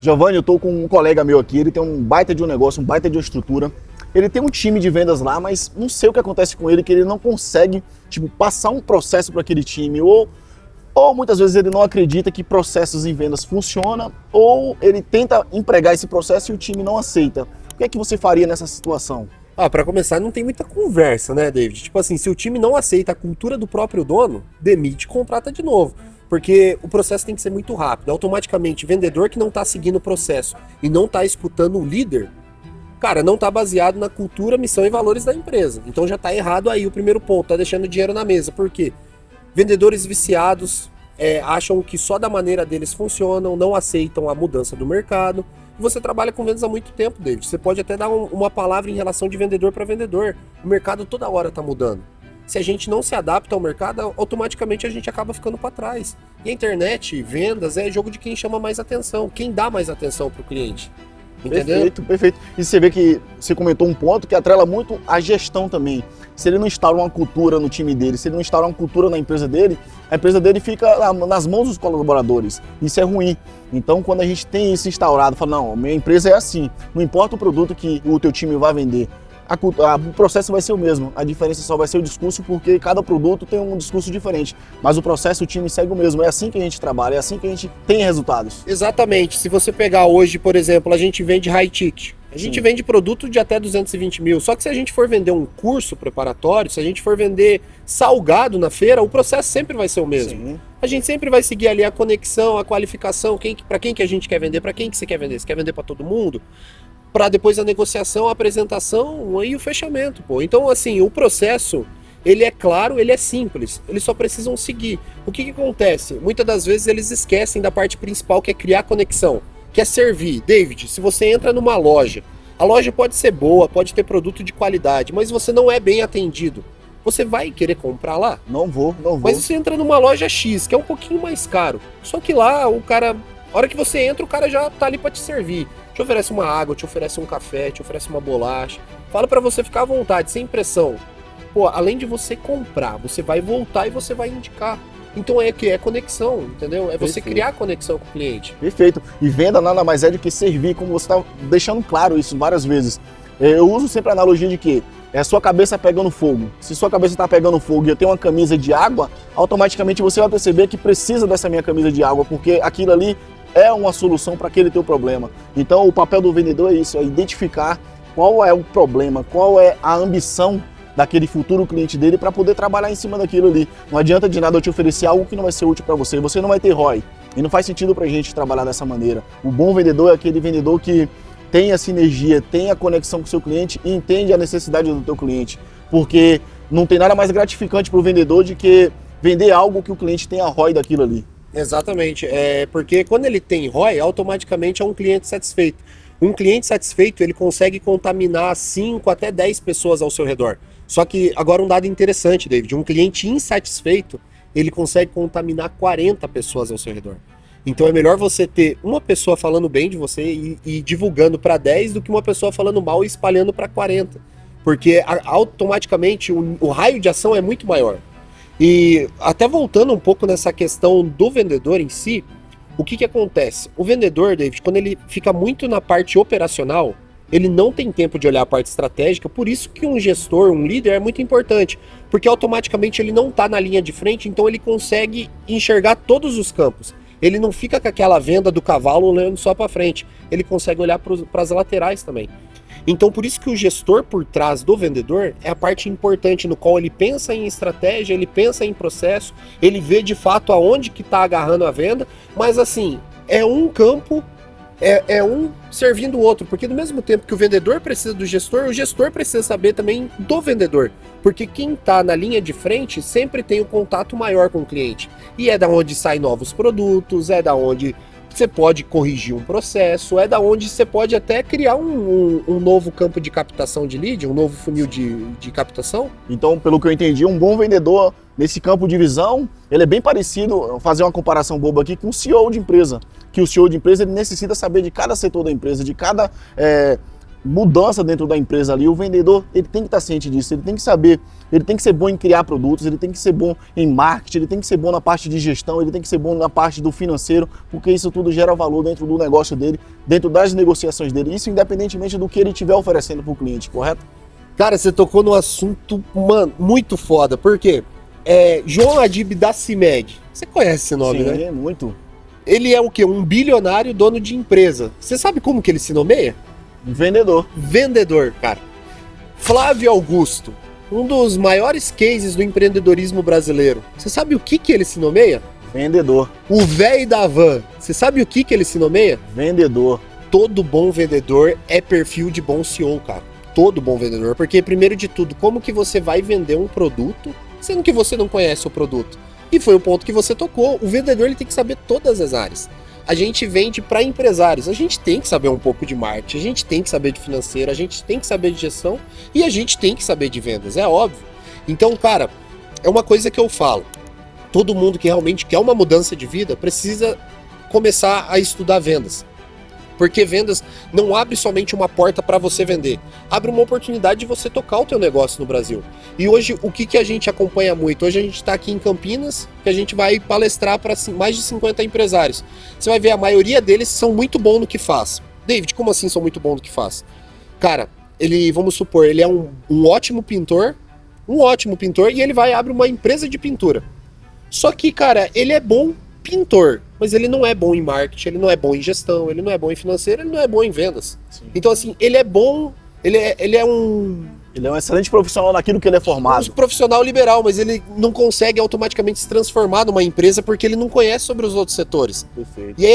Giovanni, eu tô com um colega meu aqui, ele tem um baita de um negócio, um baita de uma estrutura. Ele tem um time de vendas lá, mas não sei o que acontece com ele, que ele não consegue, passar um processo para aquele time. Ou muitas vezes ele não acredita que processos em vendas funcionam, ou ele tenta empregar esse processo e o time não aceita. O que é que você faria nessa situação? Para começar, não tem muita conversa, né, David? Tipo assim, se o time não aceita a cultura do próprio dono, demite e contrata de novo. Porque o processo tem que ser muito rápido. Automaticamente, vendedor que não está seguindo o processo e não está escutando o líder, cara, não está baseado na cultura, missão e valores da empresa. Então já está errado aí o primeiro ponto, tá deixando dinheiro na mesa. Por quê? Vendedores viciados acham que só da maneira deles funcionam, não aceitam a mudança do mercado. Você trabalha com vendas há muito tempo, David. Você pode até dar uma palavra em relação de vendedor para vendedor. O mercado toda hora está mudando. Se a gente não se adapta ao mercado, automaticamente a gente acaba ficando para trás. E a internet, vendas, é jogo de quem chama mais atenção, quem dá mais atenção para o cliente. Entendeu? Perfeito, perfeito. E você vê que você comentou um ponto que atrela muito a gestão também. Se ele não instaura uma cultura no time dele, se ele não instaura uma cultura na empresa dele, a empresa dele fica nas mãos dos colaboradores. Isso é ruim. Então, quando a gente tem isso instaurado, fala, não, minha empresa é assim, não importa o produto que o teu time vai vender, o processo vai ser o mesmo, a diferença só vai ser o discurso, porque cada produto tem um discurso diferente, mas o processo, o time segue o mesmo, é assim que a gente trabalha, é assim que a gente tem resultados. Exatamente, se você pegar hoje, por exemplo, a gente vende high ticket, a gente vende produto de até 220 mil, só que se a gente for vender um curso preparatório, se a gente for vender salgado na feira, o processo sempre vai ser o mesmo. Sim. A gente sempre vai seguir ali a conexão, a qualificação, para quem que a gente quer vender, para quem que você quer vender? Você quer vender para todo mundo? Para depois a negociação, a apresentação e o fechamento, pô. Então, assim, o processo, ele é claro, ele é simples, eles só precisam seguir. O que acontece? Muitas das vezes eles esquecem da parte principal, que é criar conexão, que é servir. David, se você entra numa loja, a loja pode ser boa, pode ter produto de qualidade, mas você não é bem atendido. Você vai querer comprar lá? Não vou. Mas você entra numa loja X, que é um pouquinho mais caro. Só que lá, a hora que você entra, o cara já tá ali para te servir. Te oferece uma água, te oferece um café, te oferece uma bolacha. Fala para você ficar à vontade, sem pressão. Pô, além de você comprar, você vai voltar e você vai indicar. Então é conexão, entendeu? É você criar conexão com o cliente. Perfeito. E venda nada mais é do que servir, como você está deixando claro isso várias vezes. Eu uso sempre a analogia de que é a sua cabeça pegando fogo. Se sua cabeça está pegando fogo e eu tenho uma camisa de água, automaticamente você vai perceber que precisa dessa minha camisa de água, porque aquilo ali é uma solução para aquele teu problema. Então o papel do vendedor é isso, é identificar qual é o problema, qual é a ambição daquele futuro cliente dele para poder trabalhar em cima daquilo ali. Não adianta de nada eu te oferecer algo que não vai ser útil para você, você não vai ter ROI. E não faz sentido para a gente trabalhar dessa maneira. O bom vendedor é aquele vendedor que tem a sinergia, tem a conexão com o seu cliente e entende a necessidade do teu cliente. Porque não tem nada mais gratificante para o vendedor do que vender algo que o cliente tenha ROI daquilo ali. Exatamente, porque quando ele tem ROI, automaticamente é um cliente satisfeito. Um cliente satisfeito, ele consegue contaminar 5 até 10 pessoas ao seu redor. Só que agora um dado interessante, David, um cliente insatisfeito, ele consegue contaminar 40 pessoas ao seu redor. Então é melhor você ter uma pessoa falando bem de você e divulgando para 10 do que uma pessoa falando mal e espalhando para 40. Porque automaticamente o raio de ação é muito maior. E até voltando um pouco nessa questão do vendedor em si, o que acontece? O vendedor, David, quando ele fica muito na parte operacional, ele não tem tempo de olhar a parte estratégica, por isso que um gestor, um líder é muito importante, porque automaticamente ele não está na linha de frente, então ele consegue enxergar todos os campos. Ele não fica com aquela venda do cavalo olhando só para frente, ele consegue olhar para as laterais também. Então, por isso que o gestor por trás do vendedor é a parte importante, no qual ele pensa em estratégia, ele pensa em processo, ele vê de fato aonde que está agarrando a venda, mas assim, é um campo, é um servindo o outro, porque do mesmo tempo que o vendedor precisa do gestor, o gestor precisa saber também do vendedor, porque quem está na linha de frente sempre tem um contato maior com o cliente, e é da onde saem novos produtos, é da onde você pode corrigir um processo, é da onde você pode até criar um novo campo de captação de lead, um novo funil de captação. Então, pelo que eu entendi, um bom vendedor nesse campo de visão, ele é bem parecido, fazer uma comparação boba aqui, com o CEO de empresa. Que o CEO de empresa ele necessita saber de cada setor da empresa, de cada mudança dentro da empresa ali, o vendedor ele tem que estar ciente disso, ele tem que saber, ele tem que ser bom em criar produtos, ele tem que ser bom em marketing, ele tem que ser bom na parte de gestão, ele tem que ser bom na parte do financeiro, porque isso tudo gera valor dentro do negócio dele, dentro das negociações dele, isso independentemente do que ele estiver oferecendo para o cliente, correto? Cara, você tocou num assunto, mano, muito foda. Por quê? João Adib da CIMED. Você conhece esse nome, Sim, né? muito. Ele é o quê? Um bilionário dono de empresa. Você sabe como que ele se nomeia? Vendedor. Vendedor, cara. Flávio Augusto, um dos maiores cases do empreendedorismo brasileiro. Você sabe o que ele se nomeia? Vendedor. O velho da van. Você sabe o que ele se nomeia? Vendedor. Todo bom vendedor é perfil de bom CEO, cara. Todo bom vendedor. Porque, primeiro de tudo, como que você vai vender um produto sendo que você não conhece o produto? E foi o ponto que você tocou. O vendedor ele tem que saber todas as áreas. A gente vende para empresários. A gente tem que saber um pouco de marketing, a gente tem que saber de financeiro, a gente tem que saber de gestão e a gente tem que saber de vendas, é óbvio. Então, cara, é uma coisa que eu falo. Todo mundo que realmente quer uma mudança de vida precisa começar a estudar vendas. Porque vendas não abre somente uma porta para você vender, abre uma oportunidade de você tocar o teu negócio no Brasil. E hoje, o que a gente acompanha muito? Hoje a gente está aqui em Campinas, que a gente vai palestrar para mais de 50 empresários. Você vai ver, a maioria deles são muito bons no que faz. David, como assim são muito bons no que faz? Cara, vamos supor, ele é um ótimo pintor, e ele vai abrir uma empresa de pintura. Só que, cara, ele é bom pintor, mas ele não é bom em marketing, ele não é bom em gestão, ele não é bom em financeiro, ele não é bom em vendas. Sim. Então, assim, ele é bom, ele é um excelente profissional naquilo que ele é formado. Um profissional liberal, mas ele não consegue automaticamente se transformar numa empresa porque ele não conhece sobre os outros setores. Perfeito. E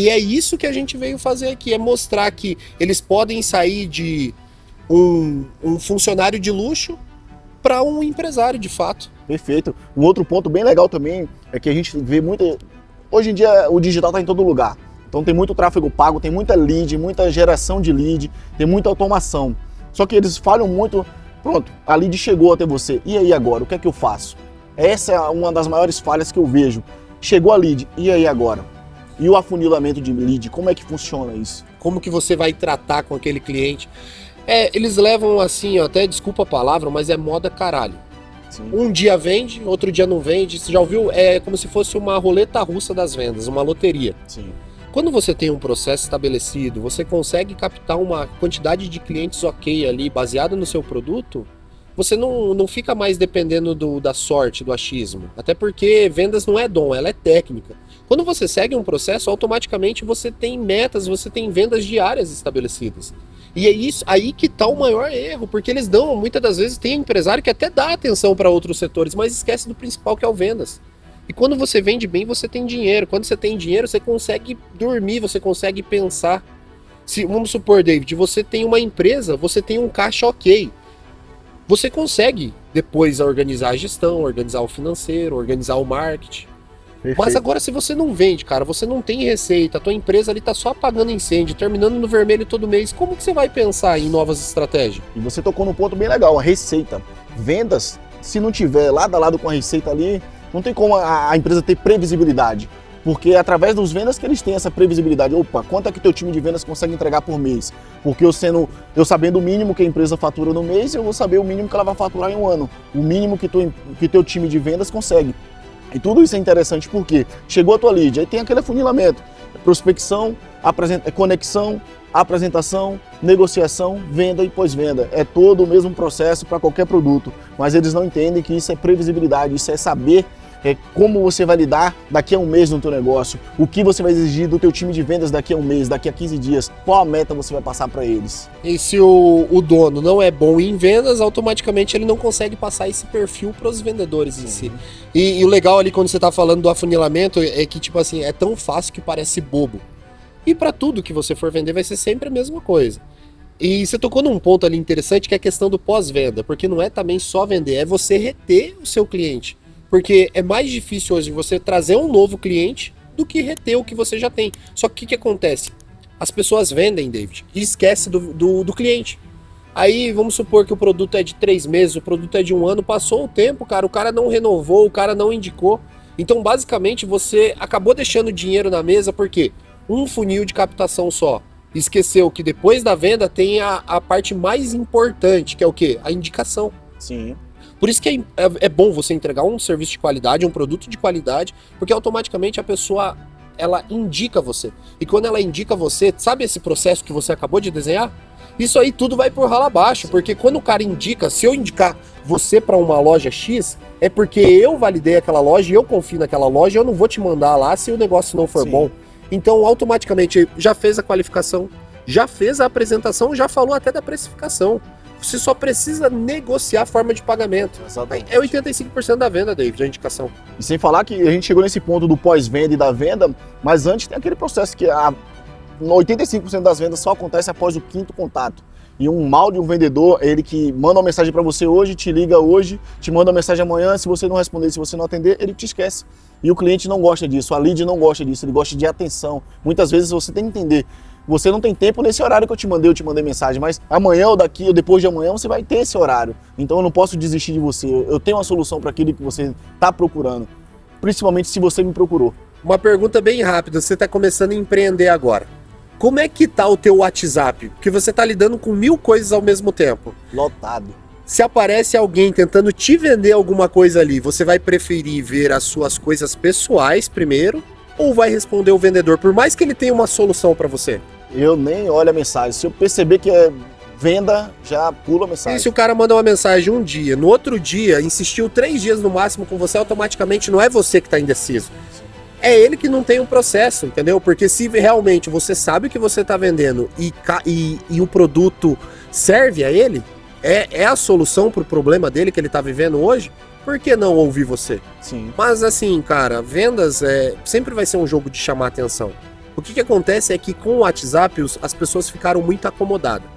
é isso que a gente veio fazer aqui, é mostrar que eles podem sair de um funcionário de luxo para um empresário de fato. Perfeito. Um outro ponto bem legal também é que a gente vê muito... Hoje em dia o digital está em todo lugar. Então tem muito tráfego pago, tem muita lead, muita geração de lead, tem muita automação. Só que eles falham muito. Pronto, a lead chegou até você. E aí agora? O que é que eu faço? Essa é uma das maiores falhas que eu vejo. Chegou a lead. E aí agora? E o afunilamento de lead? Como é que funciona isso? Como que você vai tratar com aquele cliente? Eles levam assim, até desculpa a palavra, mas é moda caralho. Sim. Um dia vende, outro dia não vende. Você já ouviu? É como se fosse uma roleta russa das vendas, uma loteria. Sim. Quando você tem um processo estabelecido, você consegue captar uma quantidade de clientes ok ali, baseado no seu produto, você não fica mais dependendo da sorte, do achismo. Até porque vendas não é dom, ela é técnica. Quando você segue um processo, automaticamente você tem metas, você tem vendas diárias estabelecidas. E é isso aí que está o maior erro, porque eles dão, muitas das vezes tem empresário que até dá atenção para outros setores, mas esquece do principal, que é o vendas. E quando você vende bem, você tem dinheiro. Quando você tem dinheiro, você consegue dormir, você consegue pensar. Vamos supor, David, você tem uma empresa, você tem um caixa ok. Você consegue depois organizar a gestão, organizar o financeiro, organizar o marketing. Perfeito. Mas agora, se você não vende, cara, você não tem receita, a tua empresa ali tá só apagando incêndio, terminando no vermelho todo mês, como que você vai pensar em novas estratégias? E você tocou num ponto bem legal, a receita. Vendas, se não tiver lado a lado com a receita ali, não tem como a empresa ter previsibilidade. Porque é através dos vendas que eles têm essa previsibilidade. Opa, quanto é que teu time de vendas consegue entregar por mês? Porque eu sabendo o mínimo que a empresa fatura no mês, eu vou saber o mínimo que ela vai faturar em um ano. O mínimo que teu time de vendas consegue. E tudo isso é interessante porque chegou a tua lead, aí tem aquele afunilamento, prospecção, conexão, apresentação, negociação, venda e pós-venda. É todo o mesmo processo para qualquer produto, mas eles não entendem que isso é previsibilidade, isso é saber como você vai lidar daqui a um mês no teu negócio, o que você vai exigir do teu time de vendas daqui a um mês, daqui a 15 dias, qual a meta você vai passar para eles. E se o dono não é bom em vendas, automaticamente ele não consegue passar esse perfil para os vendedores em si. E o legal ali quando você está falando do afunilamento é que, tipo assim, é tão fácil que parece bobo. E para tudo que você for vender vai ser sempre a mesma coisa. E você tocou num ponto ali interessante que é a questão do pós-venda, porque não é também só vender, é você reter o seu cliente. Porque é mais difícil hoje você trazer um novo cliente do que reter o que você já tem. Só que o que acontece? As pessoas vendem, David, e esquecem do cliente. Aí vamos supor que o produto é de 3 meses, o produto é de 1 ano, passou o tempo, cara, o cara não renovou, o cara não indicou. Então basicamente você acabou deixando dinheiro na mesa porque um funil de captação só. esqueceu que depois da venda tem a parte mais importante, que é o quê? A indicação. Sim. Por isso que é bom você entregar um serviço de qualidade, um produto de qualidade, porque automaticamente a pessoa, ela indica você. E quando ela indica você, sabe esse processo que você acabou de desenhar? Isso aí tudo vai por ralo abaixo, porque quando o cara indica, se eu indicar você para uma loja X, é porque eu validei aquela loja e eu confio naquela loja, eu não vou te mandar lá se o negócio não for bom. Então, automaticamente, já fez a qualificação, já fez a apresentação, já falou até da precificação. Você só precisa negociar a forma de pagamento. Exatamente. É 85% da venda, David, a indicação. E sem falar que a gente chegou nesse ponto do pós-venda e da venda, mas antes tem aquele processo que 85% das vendas só acontece após o 5º contato. E um mal de um vendedor, ele que manda uma mensagem para você hoje, te liga hoje, te manda uma mensagem amanhã, se você não responder, se você não atender, ele te esquece. E o cliente não gosta disso, a lead não gosta disso, ele gosta de atenção. Muitas vezes você tem que entender, você não tem tempo nesse horário que eu te mandei mensagem, mas amanhã ou daqui ou depois de amanhã você vai ter esse horário. Então eu não posso desistir de você, eu tenho uma solução para aquilo que você está procurando, principalmente se você me procurou. Uma pergunta bem rápida, você está começando a empreender agora. Como é que tá o teu WhatsApp? Porque você tá lidando com 1000 coisas ao mesmo tempo. Lotado. Se aparece alguém tentando te vender alguma coisa ali, você vai preferir ver as suas coisas pessoais primeiro ou vai responder o vendedor, por mais que ele tenha uma solução para você? Eu nem olho a mensagem. Se eu perceber que é venda, já pula a mensagem. E se o cara manda uma mensagem um dia, no outro dia, insistiu 3 dias no máximo com você, automaticamente não é você que tá indeciso. É ele que não tem um processo, entendeu? Porque se realmente você sabe o que você está vendendo e o produto serve a ele, é a solução para o problema dele que ele está vivendo hoje, por que não ouvir você? Sim. Mas assim, cara, vendas sempre vai ser um jogo de chamar atenção. O que acontece é que com o WhatsApp as pessoas ficaram muito acomodadas.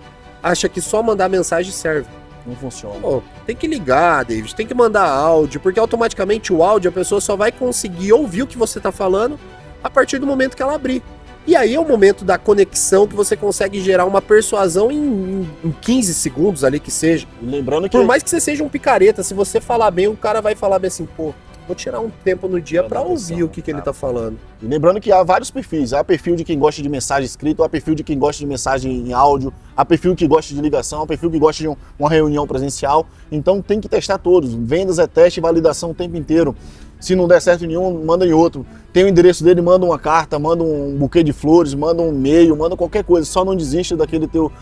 Acha que só mandar mensagem serve. Não funciona. Pô, tem que ligar, David, tem que mandar áudio, porque automaticamente o áudio a pessoa só vai conseguir ouvir o que você está falando a partir do momento que ela abrir. E aí é o momento da conexão que você consegue gerar uma persuasão em 15 segundos ali que seja. Lembrando que... Por mais que você seja um picareta, se você falar bem, o cara vai falar bem assim, pô, vou tirar um tempo no dia para ouvir o que ele tá falando. E lembrando que há vários perfis. Há perfil de quem gosta de mensagem escrita, há perfil de quem gosta de mensagem em áudio, há perfil que gosta de ligação, há perfil que gosta de uma reunião presencial. Então tem que testar todos. Vendas é teste e validação o tempo inteiro. Se não der certo em nenhum, manda em outro. Tem o endereço dele, manda uma carta, manda um buquê de flores, manda um e-mail, manda qualquer coisa. Só não desista daquele teu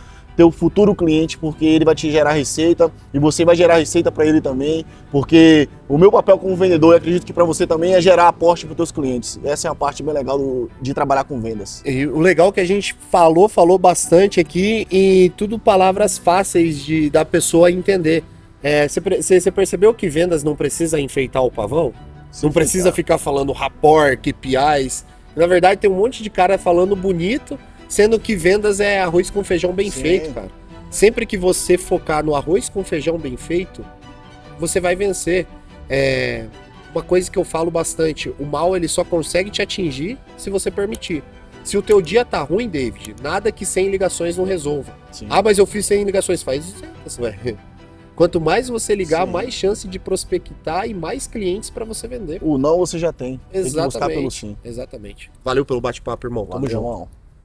futuro cliente, porque ele vai te gerar receita e você vai gerar receita para ele também, porque o meu papel como vendedor, eu acredito que para você também, é gerar aporte para os teus clientes. Essa é a parte bem legal de trabalhar com vendas. E o legal é que a gente falou bastante aqui e tudo palavras fáceis da pessoa entender. Você percebeu que vendas não precisa enfeitar o pavão? Não precisa ficar falando rapport, KPIs. Na verdade, tem um monte de cara falando bonito, sendo que vendas é arroz com feijão bem feito, cara. Sempre que você focar no arroz com feijão bem feito, você vai vencer. Uma coisa que eu falo bastante, o mal ele só consegue te atingir se você permitir. Se o teu dia tá ruim, David, nada que 100 ligações não resolva. Sim. Ah, mas eu fiz 100 ligações, faz isso, ué. Quanto mais você ligar, Sim. mais chance de prospectar e mais clientes para você vender. O não você já tem. Exatamente. Tem que buscar pelo sim. Exatamente. Valeu pelo bate-papo, irmão. Tamo Valeu, junto. irmão.